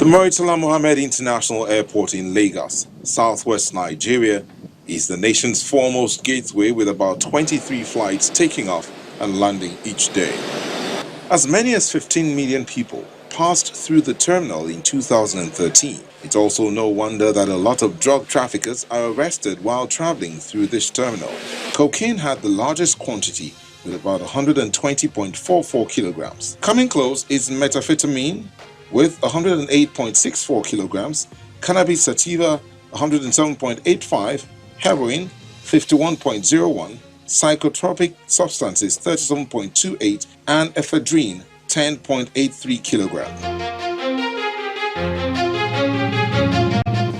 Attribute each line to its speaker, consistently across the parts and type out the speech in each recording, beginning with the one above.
Speaker 1: Murtala Mohammed International Airport in Lagos, southwest Nigeria, is the nation's foremost gateway with about 23 flights taking off and landing each day. As many as 15 million people passed through the terminal in 2013. It's also no wonder that a lot of drug traffickers are arrested while traveling through this terminal. Cocaine had the largest quantity with about 120.44 kilograms. Coming close is methamphetamine with 108.64 kilograms, cannabis sativa 107.85, heroin 51.01, psychotropic substances 37.28, and ephedrine 10.83 kilograms.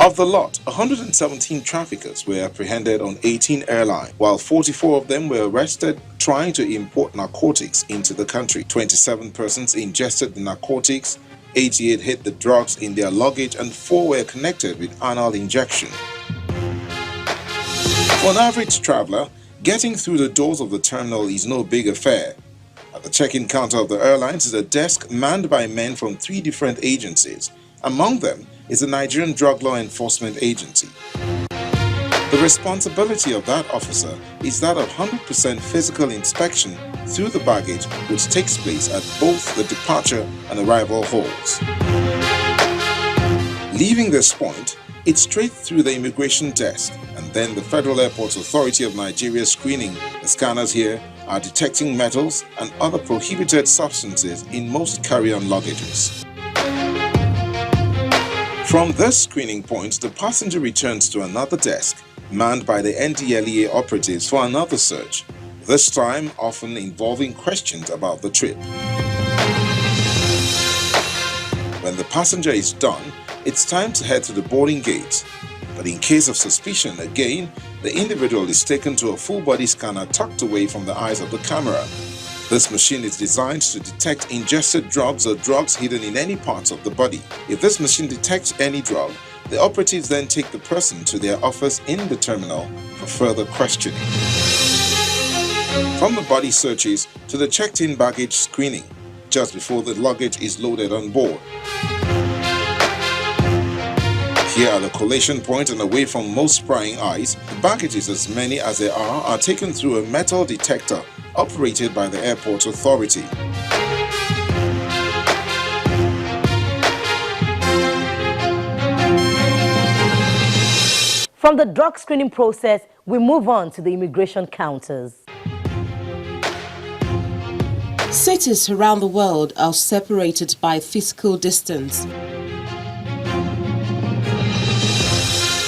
Speaker 1: Of the lot, 117 traffickers were apprehended on 18 airlines, while 44 of them were arrested trying to import narcotics into the country. 27 persons ingested the narcotics, 88 hid the drugs in their luggage, and 4 were connected with anal injection. For an average traveler, getting through the doors of the terminal is no big affair. At the check-in counter of the airlines is a desk manned by men from 3 different agencies. Among them is the Nigerian Drug Law Enforcement Agency. The responsibility of that officer is that of 100% physical inspection through the baggage, which takes place at both the departure and arrival halls. Leaving this point, it's straight through the immigration desk and then the Federal Airports Authority of Nigeria screening. The scanners here are detecting metals and other prohibited substances in most carry-on luggages. From this screening point, the passenger returns to another desk manned by the NDLEA operatives for another search, this time often involving questions about the trip. When the passenger is done, it's time to head to the boarding gate. But in case of suspicion, again, the individual is taken to a full-body scanner tucked away from the eyes of the camera. This machine is designed to detect ingested drugs or drugs hidden in any parts of the body. If this machine detects any drug, the operatives then take the person to their office in the terminal for further questioning. From the body searches to the checked-in baggage screening, just before the luggage is loaded on board. Here at the collation point and away from most prying eyes, the baggages, as many as there are taken through a metal detector operated by the airport authority.
Speaker 2: From the drug screening process, we move on to the immigration counters.
Speaker 3: Cities around the world are separated by physical distance.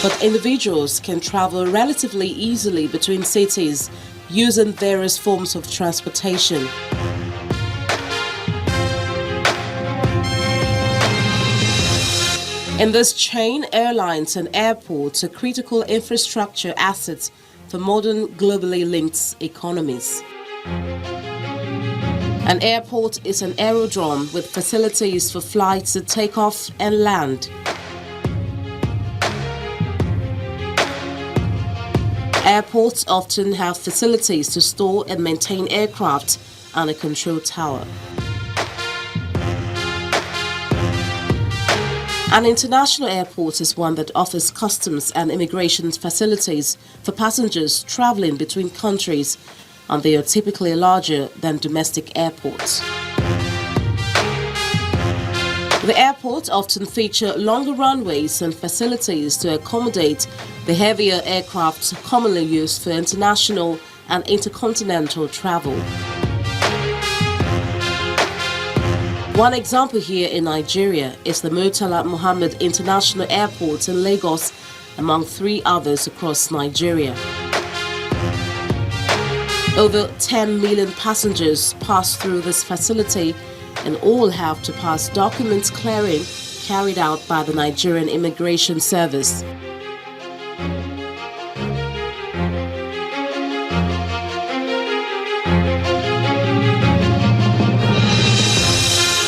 Speaker 3: But individuals can travel relatively easily between cities using various forms of transportation. In this chain, airlines and airports are critical infrastructure assets for modern globally linked economies. An airport is an aerodrome with facilities for flights that take off and land. Airports often have facilities to store and maintain aircraft and a control tower. An international airport is one that offers customs and immigration facilities for passengers traveling between countries, and they are typically larger than domestic airports. The airports often feature longer runways and facilities to accommodate the heavier aircraft commonly used for international and intercontinental travel. One example here in Nigeria is the Murtala Mohammed International Airport in Lagos, among 3 others across Nigeria. Over 10 million passengers pass through this facility, and all have to pass document clearing carried out by the Nigerian Immigration Service.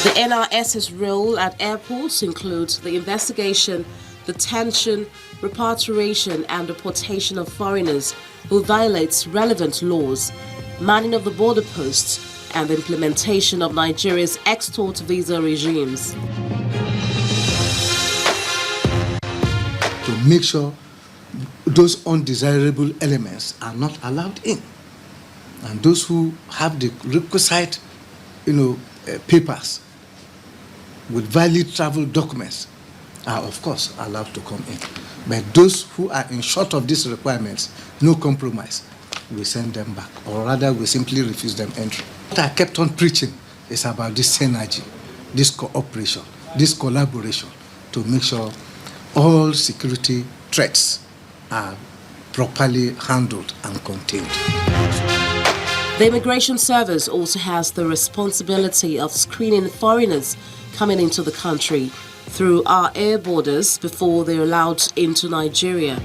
Speaker 3: The NRS's role at airports includes the investigation, detention, repatriation and deportation of foreigners who violate relevant laws, manning of the border posts, and the implementation of Nigeria's export visa regimes.
Speaker 4: make sure those undesirable elements are not allowed in. And those who have the requisite, papers with valid travel documents are, of course, allowed to come in. But those who are in short of these requirements, no compromise, we send them back, or rather we simply refuse them entry. What I kept on preaching is about this synergy, this cooperation, this collaboration to make sure all security threats are properly handled and contained.
Speaker 3: The Immigration Service also has the responsibility of screening foreigners coming into the country through our air borders before they're allowed into Nigeria.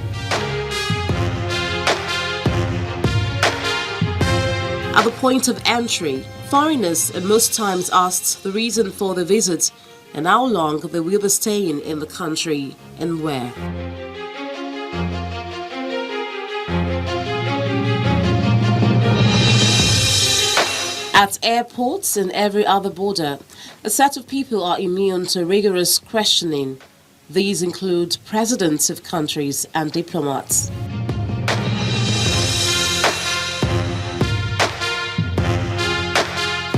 Speaker 3: At the point of entry, foreigners are most times asked the reason for their visit and how long they will be staying in the country and where. At airports and every other border, a set of people are immune to rigorous questioning. These include presidents of countries and diplomats.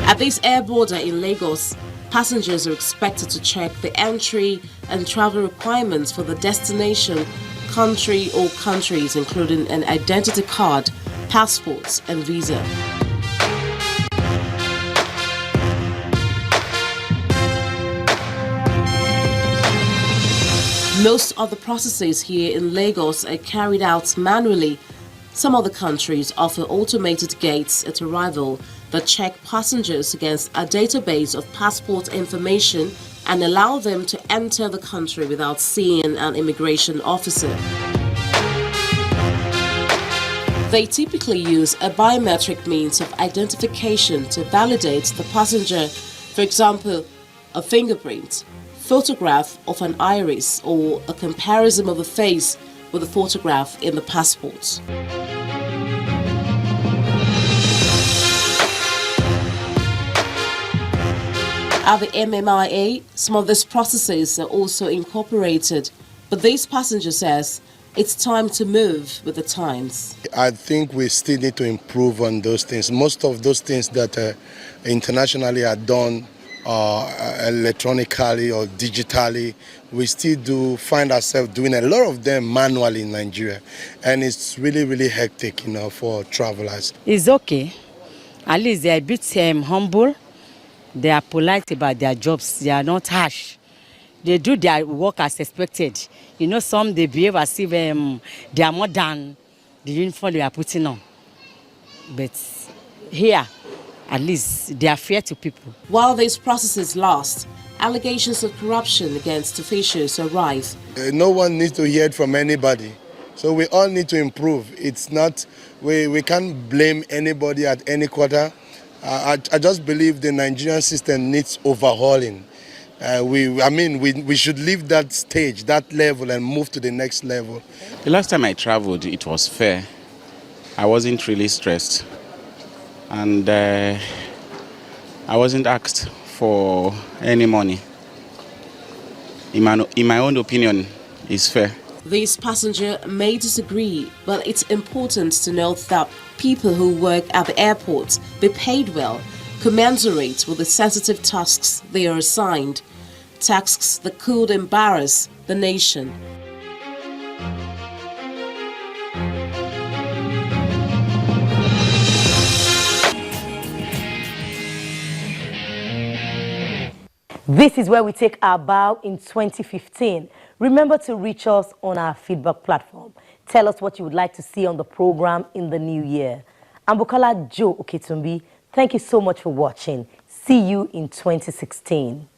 Speaker 3: At this air border in Lagos, passengers are expected to check the entry and travel requirements for the destination, country or countries, including an identity card, passports and visa. Most of the processes here in Lagos are carried out manually. Some other countries offer automated gates at arrival that check passengers against a database of passport information and allow them to enter the country without seeing an immigration officer. They typically use a biometric means of identification to validate the passenger, for example, a fingerprint, photograph of an iris, or a comparison of the face with a photograph in the passport. At the MMIA, some of these processes are also incorporated, but this passenger says it's time to move with the times.
Speaker 5: I think we still need to improve on those things. Most of those things that internationally are done electronically or digitally, we still do find ourselves doing a lot of them manually in Nigeria, and it's really, really hectic, for travelers.
Speaker 6: It's okay. At least they are a bit humble. They are polite about their jobs. They are not harsh. They do their work as expected. Some they behave as if they are more than the uniform they are putting on. But here, at least they are fair to people.
Speaker 3: While these processes last, allegations of corruption against officials arise.
Speaker 5: No one needs to hear it from anybody. So we all need to improve. It's not, we can't blame anybody at any quarter. I just believe the Nigerian system needs overhauling. We should leave that stage, that level, and move to the next level.
Speaker 7: The last time I traveled, it was fair. I wasn't really stressed. And I wasn't asked for any money. In my own opinion, it's fair.
Speaker 3: This passenger may disagree, but it's important to note that people who work at the airport be paid well, commensurate with the sensitive tasks they are assigned, tasks that could embarrass the nation.
Speaker 2: This is where we take our bow in 2015. Remember to reach us on our feedback platform. Tell us what you would like to see on the program in the new year. I'm Bukola Joe Oketumbi. Thank you so much for watching. See you in 2016.